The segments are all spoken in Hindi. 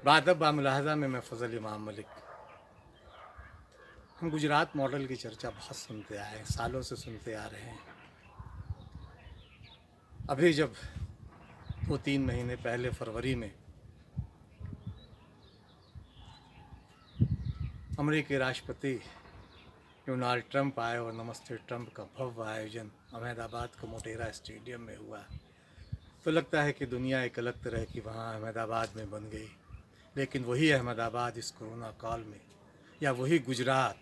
बादब बामुलाहज़ा में मैं फ़ज़ल इमाम मलिक। हम गुजरात मॉडल की चर्चा बहुत सुनते आए हैं, सालों से सुनते आ रहे हैं। अभी जब 2-3 महीने पहले फरवरी में अमेरिकी राष्ट्रपति डोनाल्ड ट्रंप आए और नमस्ते ट्रंप का भव्य आयोजन अहमदाबाद के मोटेरा स्टेडियम में हुआ, तो लगता है कि दुनिया एक अलग तरह की वहाँ अहमदाबाद में बन गई। लेकिन वही अहमदाबाद इस कोरोना काल में, या वही गुजरात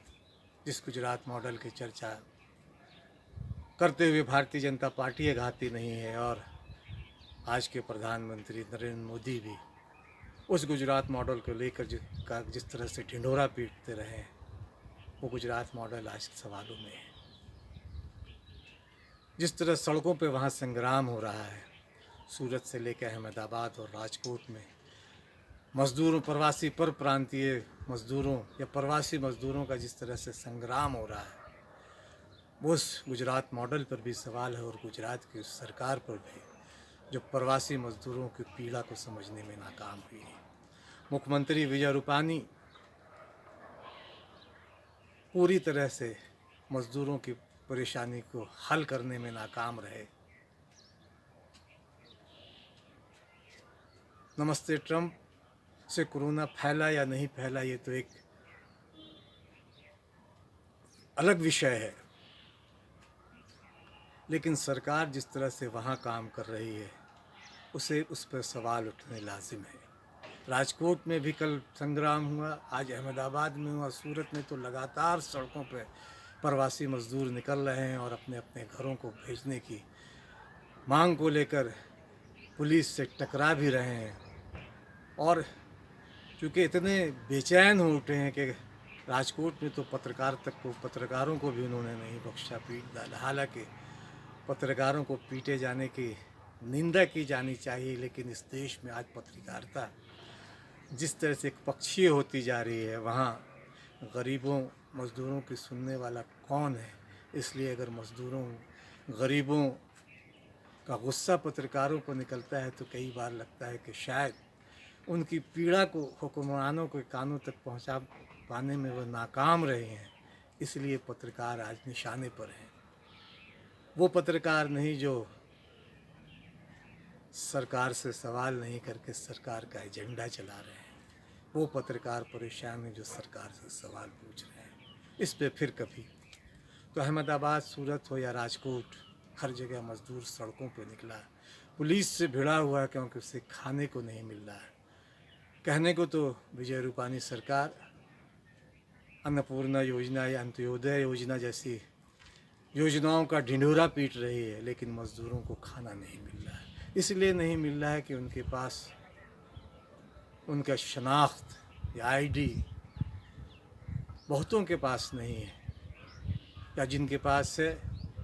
जिस गुजरात मॉडल की चर्चा करते हुए भारतीय जनता पार्टी घाती नहीं है, और आज के प्रधानमंत्री नरेंद्र मोदी भी उस गुजरात मॉडल को लेकर जिस तरह से ढिंढोरा पीटते रहे, वो गुजरात मॉडल आज सवालों में है। जिस तरह सड़कों पे वहाँ संग्राम हो रहा है, सूरत से लेकर अहमदाबाद और राजकोट में मज़दूरों, प्रवासी पर प्रांतीय मज़दूरों या प्रवासी मज़दूरों का जिस तरह से संग्राम हो रहा है, वो उस गुजरात मॉडल पर भी सवाल है, और गुजरात की उस सरकार पर भी जो प्रवासी मज़दूरों की पीड़ा को समझने में नाकाम हुई है। मुख्यमंत्री विजय रूपानी पूरी तरह से मज़दूरों की परेशानी को हल करने में नाकाम रहे। नमस्ते ट्रंप से कोरोना फैला या नहीं फैला, ये तो एक अलग विषय है, लेकिन सरकार जिस तरह से वहाँ काम कर रही है उस पर सवाल उठने लाजिम है। राजकोट में भी कल संग्राम हुआ, आज अहमदाबाद में हुआ, सूरत में तो लगातार सड़कों पर प्रवासी मज़दूर निकल रहे हैं और अपने अपने घरों को भेजने की मांग को लेकर पुलिस से टकरा भी रहे हैं। और चूँकि इतने बेचैन हो उठे हैं कि राजकोट में तो पत्रकारों को भी उन्होंने नहीं बख्शा, पीट डाला। हालांकि पत्रकारों को पीटे जाने की निंदा की जानी चाहिए, लेकिन इस देश में आज पत्रकारिता जिस तरह से एक पक्षीय होती जा रही है, वहाँ गरीबों मज़दूरों की सुनने वाला कौन है? इसलिए अगर मज़दूरों गरीबों का गुस्सा पत्रकारों को निकलता है तो कई बार लगता है कि शायद उनकी पीड़ा को हुक्मरानों के कानों तक पहुंचा पाने में वो नाकाम रहे हैं। इसलिए पत्रकार आज निशाने पर हैं। वो पत्रकार नहीं जो सरकार से सवाल नहीं करके सरकार का एजेंडा चला रहे हैं, वो पत्रकार परेशान हैं जो सरकार से सवाल पूछ रहे हैं। इस पे फिर कभी तो अहमदाबाद, सूरत हो या राजकोट, हर जगह मज़दूर सड़कों पे निकला, पुलिस से भिड़ा हुआ है क्योंकि उसे खाने को नहीं मिल रहा है। कहने को तो विजय रूपानी सरकार अन्नपूर्णा योजना या अंत्योदय योजना जैसी योजनाओं का ढिंढोरा पीट रही है, लेकिन मज़दूरों को खाना नहीं मिल रहा है। इसलिए नहीं मिल रहा है कि उनके पास उनका शनाख्त या आईडी बहुतों के पास नहीं है, या जिनके पास है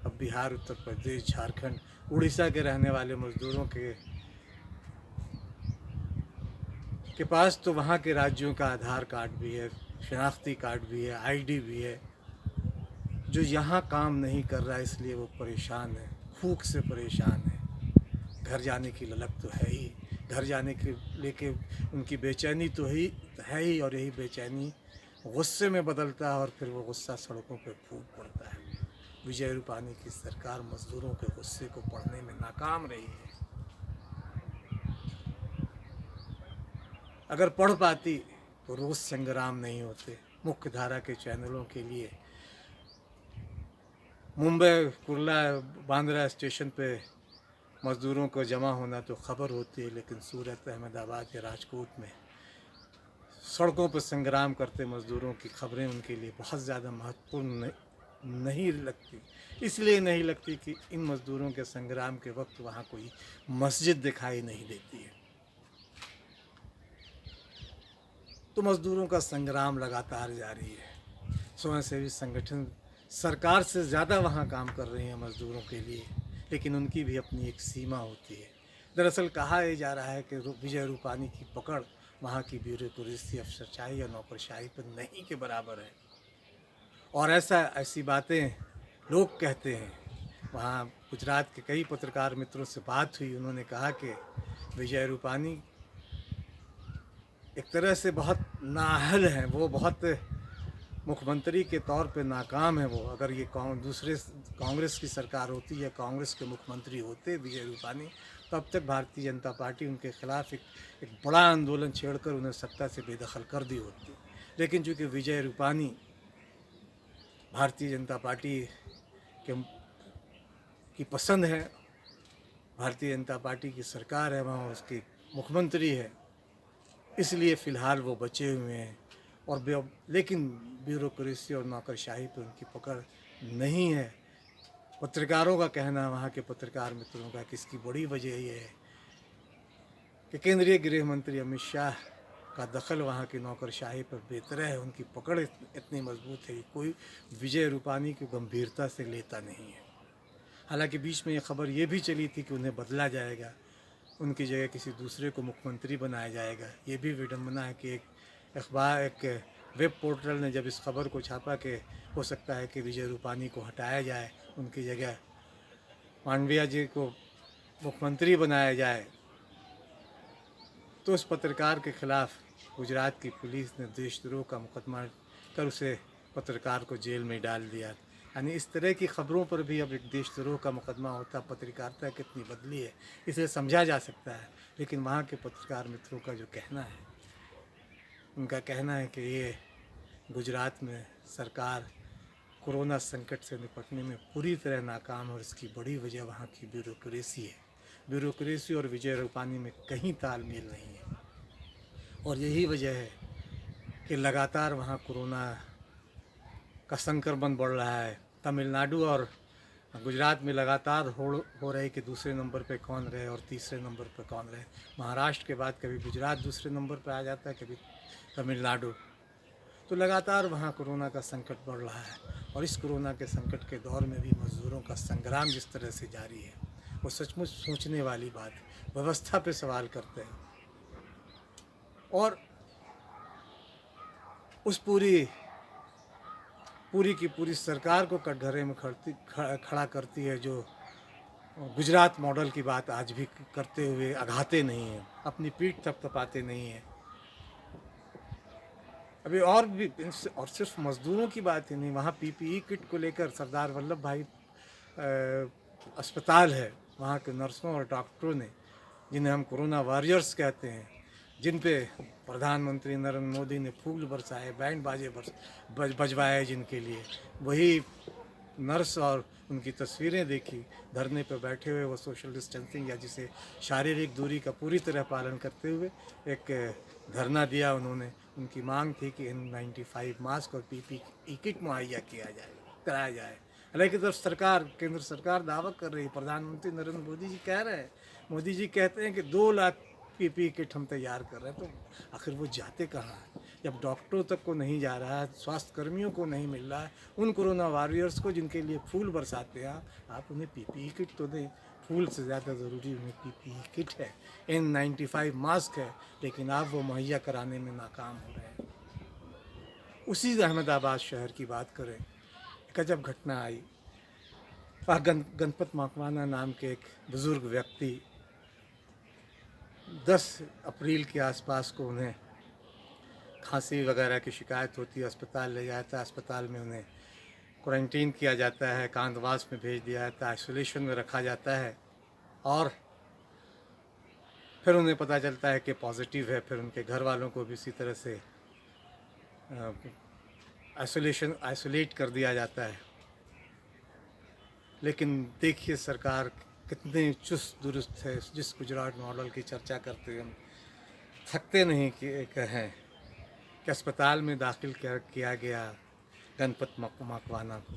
अब बिहार, उत्तर प्रदेश, झारखंड, उड़ीसा के रहने वाले मज़दूरों के पास तो वहाँ के राज्यों का आधार कार्ड भी है, शनाख्ती कार्ड भी है, आईडी भी है, जो यहाँ काम नहीं कर रहा है। इसलिए वो परेशान है, भूख से परेशान है। घर जाने की ललक तो है ही, घर जाने के लेके उनकी बेचैनी तो है ही, और यही बेचैनी गुस्से में बदलता है और फिर वो गुस्सा सड़कों पे फूट पड़ता है। विजय रूपानी की सरकार मज़दूरों के गुस्से को पढ़ने में नाकाम रही है। अगर पढ़ पाती तो रोज़ संग्राम नहीं होते। मुख्य धारा के चैनलों के लिए मुंबई कुर्ला बांद्रा स्टेशन पे मज़दूरों को जमा होना तो खबर होती है, लेकिन सूरत, अहमदाबाद या राजकोट में सड़कों पर संग्राम करते मज़दूरों की खबरें उनके लिए बहुत ज़्यादा महत्वपूर्ण नहीं लगती। इसलिए नहीं लगती कि इन मज़दूरों के संग्राम के वक्त वहाँ कोई मस्जिद दिखाई नहीं देती है। तो मज़दूरों का संग्राम लगातार जारी है। स्वयंसेवी संगठन सरकार से ज़्यादा वहाँ काम कर रहे हैं मज़दूरों के लिए, लेकिन उनकी भी अपनी एक सीमा होती है। दरअसल कहा यह जा रहा है कि विजय रूपानी की पकड़ वहाँ की ब्यूरोक्रेसी, अफसरशाही या नौकरशाही पर नहीं के बराबर है, और ऐसी बातें लोग कहते हैं। वहाँ गुजरात के कई पत्रकार मित्रों से बात हुई, उन्होंने कहा कि विजय रूपानी एक तरह से बहुत नाअहल हैं, वो बहुत मुख्यमंत्री के तौर पे नाकाम है वो। अगर ये दूसरे कांग्रेस की सरकार होती या कांग्रेस के मुख्यमंत्री होते विजय रूपानी, तो अब तक भारतीय जनता पार्टी उनके खिलाफ एक बड़ा आंदोलन छेड़कर उन्हें सत्ता से बेदखल कर दी होती। लेकिन चूँकि विजय रूपानी भारतीय जनता पार्टी के की पसंद है, भारतीय जनता पार्टी की सरकार है, वहाँ उसकी मुख्यमंत्री है, इसलिए फ़िलहाल वो बचे हुए हैं। और लेकिन ब्यूरोक्रेसी और नौकरशाही पे उनकी पकड़ नहीं है। पत्रकारों का कहना, वहाँ के पत्रकार मित्रों का, कि इसकी बड़ी वजह ये है कि केंद्रीय गृह मंत्री अमित शाह का दखल वहाँ की नौकरशाही पर बेहतर है। उनकी पकड़ इतनी मजबूत है कि कोई विजय रूपानी की गंभीरता से लेता नहीं है। हालांकि बीच में ये खबर ये भी चली थी कि उन्हें बदला जाएगा, उनकी जगह किसी दूसरे को मुख्यमंत्री बनाया जाएगा। ये भी विडम्बना है कि एक वेब पोर्टल ने जब इस खबर को छापा कि हो सकता है कि विजय रूपानी को हटाया जाए, उनकी जगह मांडविया जी को मुख्यमंत्री बनाया जाए, तो उस पत्रकार के खिलाफ गुजरात की पुलिस ने देशद्रोह का मुकदमा कर उसे पत्रकार को जेल में डाल दिया। यानी इस तरह की खबरों पर भी अब एक देशद्रोह का मुकदमा होता। पत्रकारिता कितनी बदली है इसे समझा जा सकता है। लेकिन वहाँ के पत्रकार मित्रों का जो कहना है, उनका कहना है कि ये गुजरात में सरकार कोरोना संकट से निपटने में पूरी तरह नाकाम है और इसकी बड़ी वजह वहाँ की ब्यूरोक्रेसी है। ब्यूरोक्रेसी और विजय रूपानी में कहीं तालमेल नहीं है और यही वजह है कि लगातार वहाँ कोरोना का संक्रमण बढ़ रहा है। तमिलनाडु और गुजरात में लगातार हो रहे कि दूसरे नंबर पे कौन रहे और तीसरे नंबर पे कौन रहे। महाराष्ट्र के बाद कभी गुजरात दूसरे नंबर पे आ जाता है, कभी तमिलनाडु। तो लगातार वहाँ कोरोना का संकट बढ़ रहा है और इस कोरोना के संकट के दौर में भी मज़दूरों का संग्राम जिस तरह से जारी है, वो सचमुच सोचने वाली बात है। व्यवस्था पे सवाल करते हैं और उस पूरी की पूरी सरकार को कटघरे में खड़ा करती है, जो गुजरात मॉडल की बात आज भी करते हुए अघाते नहीं हैं, अपनी पीठ थपथपाते नहीं हैं। अभी और भी, और सिर्फ मज़दूरों की बात ही नहीं, वहाँ पीपीई किट को लेकर सरदार वल्लभ भाई अस्पताल है, वहाँ के नर्सों और डॉक्टरों ने, जिन्हें हम कोरोना वॉरियर्स कहते हैं, जिन पे प्रधानमंत्री नरेंद्र मोदी ने फूल बरसाए, बैंड बाजे बजवाए जिनके लिए, वही नर्स और उनकी तस्वीरें देखी धरने पर बैठे हुए, वो सोशल डिस्टेंसिंग या जिसे शारीरिक दूरी का पूरी तरह पालन करते हुए एक धरना दिया उन्होंने। उनकी मांग थी कि N95 मास्क और पीपीई किट मुहैया कराया जाए। हालांकि जब केंद्र सरकार दावा कर रही है, प्रधानमंत्री नरेंद्र मोदी जी कह रहे हैं, मोदी जी कहते हैं कि 2 लाख पीपीई किट हम तैयार कर रहे हैं, तो आखिर वो जाते कहाँ हैं? जब डॉक्टरों तक को नहीं जा रहा है, स्वास्थ्य कर्मियों को नहीं मिल रहा है, उन कोरोना वॉरियर्स को जिनके लिए फूल बरसाते हैं आप उन्हें पीपीई किट तो दें। फूल से ज़्यादा ज़रूरी उन्हें पीपीई किट है, N95 मास्क है, लेकिन आप वो मुहैया कराने में नाकाम हो रहे हैं। उसी अहमदाबाद शहर की बात करें, गजब घटना आई। गणपत मकवाना नाम के एक बुज़ुर्ग व्यक्ति 10 अप्रैल के आसपास को उन्हें खांसी वगैरह की शिकायत होती है, अस्पताल ले जाता है, अस्पताल में उन्हें क्वारंटीन किया जाता है, एकांतवास में भेज दिया जाता है, आइसोलेशन में रखा जाता है और फिर उन्हें पता चलता है कि पॉजिटिव है। फिर उनके घर वालों को भी इसी तरह से आइसोलेट कर दिया जाता है। लेकिन देखिए सरकार कितने चुस्त दुरुस्त है। जिस गुजरात मॉडल की चर्चा करते हैं, थकते नहीं कि कहें कि अस्पताल में दाखिल किया गया गणपत मकवाना को।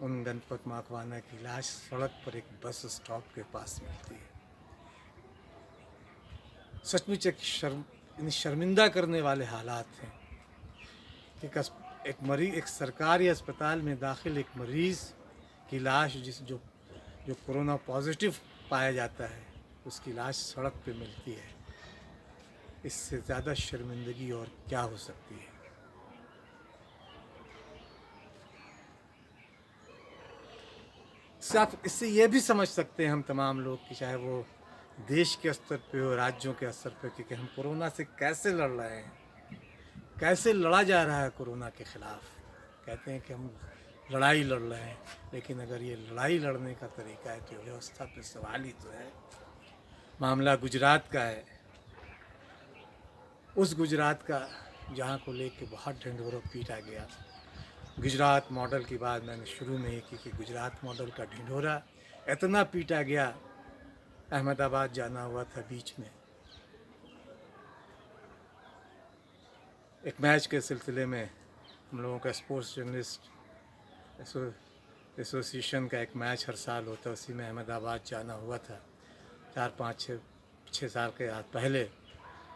उन गणपत मकवाना की लाश सड़क पर एक बस स्टॉप के पास मिलती है। सचमुच एक शर्मिंदा करने वाले हालात हैं कि एक सरकारी अस्पताल में दाखिल एक मरीज़ की लाश जो कोरोना पॉजिटिव पाया जाता है, उसकी लाश सड़क पे मिलती है। इससे ज़्यादा शर्मिंदगी और क्या हो सकती है। इससे ये भी समझ सकते हैं हम तमाम लोग कि चाहे वो देश के स्तर पे हो, राज्यों के स्तर पे, कि हम कोरोना से कैसे लड़ रहे हैं, कैसे लड़ा जा रहा है कोरोना के ख़िलाफ़। कहते हैं कि हम लड़ाई लड़ रहे हैं, लेकिन अगर ये लड़ाई लड़ने का तरीका है तो व्यवस्था पे सवाल ही तो है। मामला गुजरात का है, उस गुजरात का जहाँ को लेके बहुत ढिंढोरा पीटा गया। गुजरात मॉडल की बात मैंने शुरू में ही की कि गुजरात मॉडल का ढिंढोरा इतना पीटा गया। अहमदाबाद जाना हुआ था बीच में, एक मैच के सिलसिले में हम लोगों का स्पोर्ट्स जर्नलिस्ट एसोसिएशन का एक मैच हर साल होता है, उसी में अहमदाबाद जाना हुआ था 4-5-6 साल के पहले।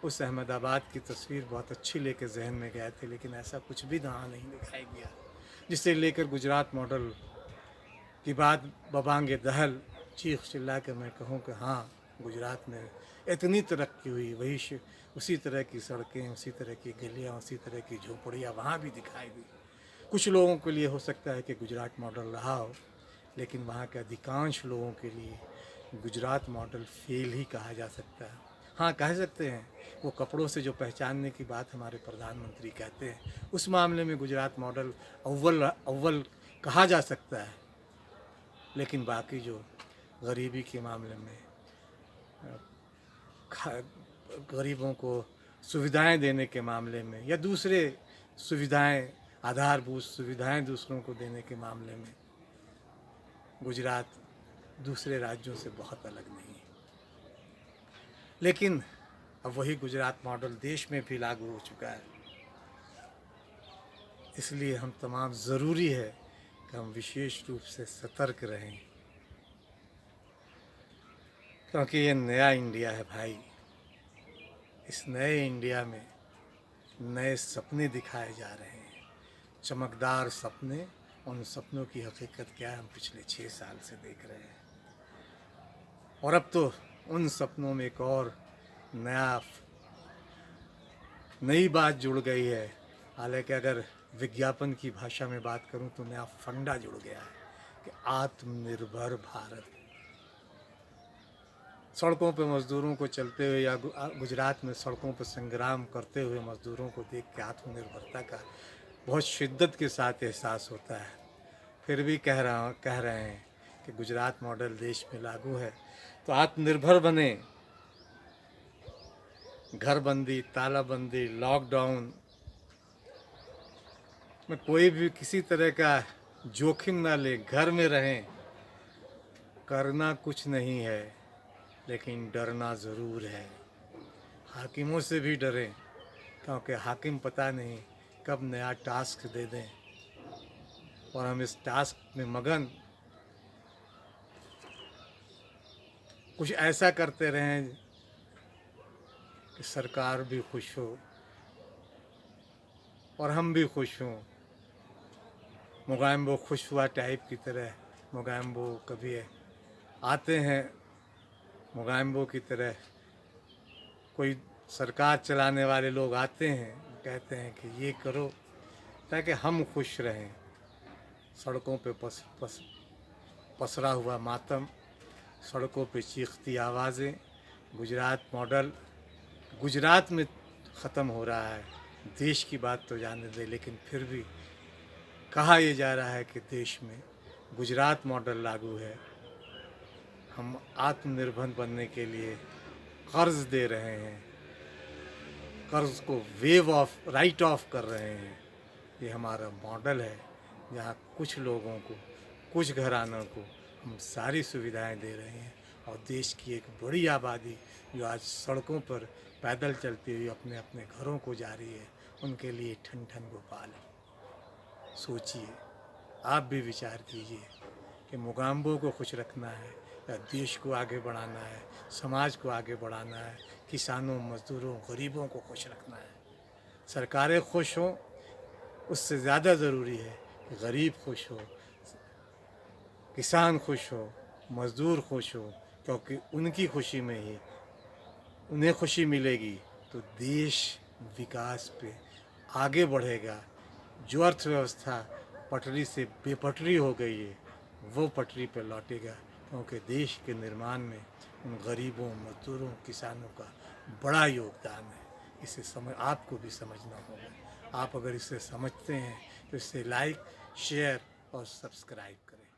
उस अहमदाबाद की तस्वीर बहुत अच्छी लेके जहन में गए थे, लेकिन ऐसा कुछ भी वहाँ नहीं दिखाई दिया, जिसे लेकर गुजरात मॉडल की बात बबांगे दहल चीख चिल्ला के मैं कहूँ कि हाँ, गुजरात में इतनी तरक्की हुई, उसी तरह की सड़कें, उसी तरह की गलियाँ, उसी तरह की झोपड़ियाँ वहाँ भी दिखाई दी। कुछ लोगों के लिए हो सकता है कि गुजरात मॉडल रहा हो, लेकिन वहाँ के अधिकांश लोगों के लिए गुजरात मॉडल फेल ही कहा जा सकता है। हाँ, कह सकते हैं, वो कपड़ों से जो पहचानने की बात हमारे प्रधानमंत्री कहते हैं, उस मामले में गुजरात मॉडल अव्वल कहा जा सकता है। लेकिन बाकी जो गरीबी के मामले में, गरीबों को सुविधाएं देने के मामले में, या दूसरे सुविधाएं, आधारभूत सुविधाएं दूसरों को देने के मामले में गुजरात दूसरे राज्यों से बहुत अलग नहीं है। लेकिन अब वही गुजरात मॉडल देश में भी लागू हो चुका है। इसलिए हम तमाम ज़रूरी है कि हम विशेष रूप से सतर्क रहें, क्योंकि ये नया इंडिया है भाई। इस नए इंडिया में नए सपने दिखाए जा रहे हैं, चमकदार सपने। उन सपनों की हकीकत क्या है, हम पिछले 6 साल से देख रहे हैं। और अब तो उन सपनों में एक और नई बात जुड़ गई है। हालांकि अगर विज्ञापन की भाषा में बात करूं तो नया फंडा जुड़ गया है कि आत्मनिर्भर भारत। सड़कों पे मज़दूरों को चलते हुए, या गुजरात में सड़कों पर संग्राम करते हुए मज़दूरों को देख के आत्मनिर्भरता का बहुत शिद्दत के साथ एहसास होता है। फिर भी कह रहे हैं कि गुजरात मॉडल देश में लागू है तो आत्मनिर्भर बने। घरबंदी, तालाबंदी, लॉकडाउन में कोई भी किसी तरह का जोखिम ना ले, घर में रहें। करना कुछ नहीं है, लेकिन डरना ज़रूर है। हाकिमों से भी डरें, क्योंकि हाकिम पता नहीं कब नया टास्क दे दें, और हम इस टास्क में मगन कुछ ऐसा करते रहें कि सरकार भी खुश हो और हम भी खुश हों। मोगैम्बो खुश हुआ टाइप की तरह मोगैम्बो कभी आते हैं, मोगैम्बो की तरह कोई सरकार चलाने वाले लोग आते हैं, कहते हैं कि ये करो ताकि हम खुश रहें। सड़कों पे पसरा हुआ मातम, सड़कों पे चीखती आवाज़ें। गुजरात मॉडल गुजरात में ख़त्म हो रहा है, देश की बात तो जाने दे, लेकिन फिर भी कहा यह जा रहा है कि देश में गुजरात मॉडल लागू है। हम आत्मनिर्भर बनने के लिए कर्ज दे रहे हैं, कर्ज को राइट ऑफ कर रहे हैं। ये हमारा मॉडल है, जहाँ कुछ लोगों को, कुछ घरानों को हम सारी सुविधाएं दे रहे हैं, और देश की एक बड़ी आबादी जो आज सड़कों पर पैदल चलती हुई अपने अपने घरों को जा रही है, उनके लिए ठन ठन गोपाल है। सोचिए, आप भी विचार कीजिए कि मोगैम्बो को खुश रखना है या देश को आगे बढ़ाना है, समाज को आगे बढ़ाना है, किसानों, मज़दूरों, गरीबों को खुश रखना है। सरकारें खुश हों, उससे ज़्यादा ज़रूरी है कि गरीब खुश हो, किसान खुश हो, मज़दूर खुश हो, क्योंकि उनकी खुशी में ही उन्हें खुशी मिलेगी तो देश विकास पे आगे बढ़ेगा। जो अर्थव्यवस्था पटरी से बेपटरी हो गई है, वो पटरी पे लौटेगा, क्योंकि देश के निर्माण में उन गरीबों, मजदूरों, किसानों का बड़ा योगदान है। इसे आपको भी समझना होगा। आप अगर इसे समझते हैं तो इसे लाइक, शेयर और सब्सक्राइब करें।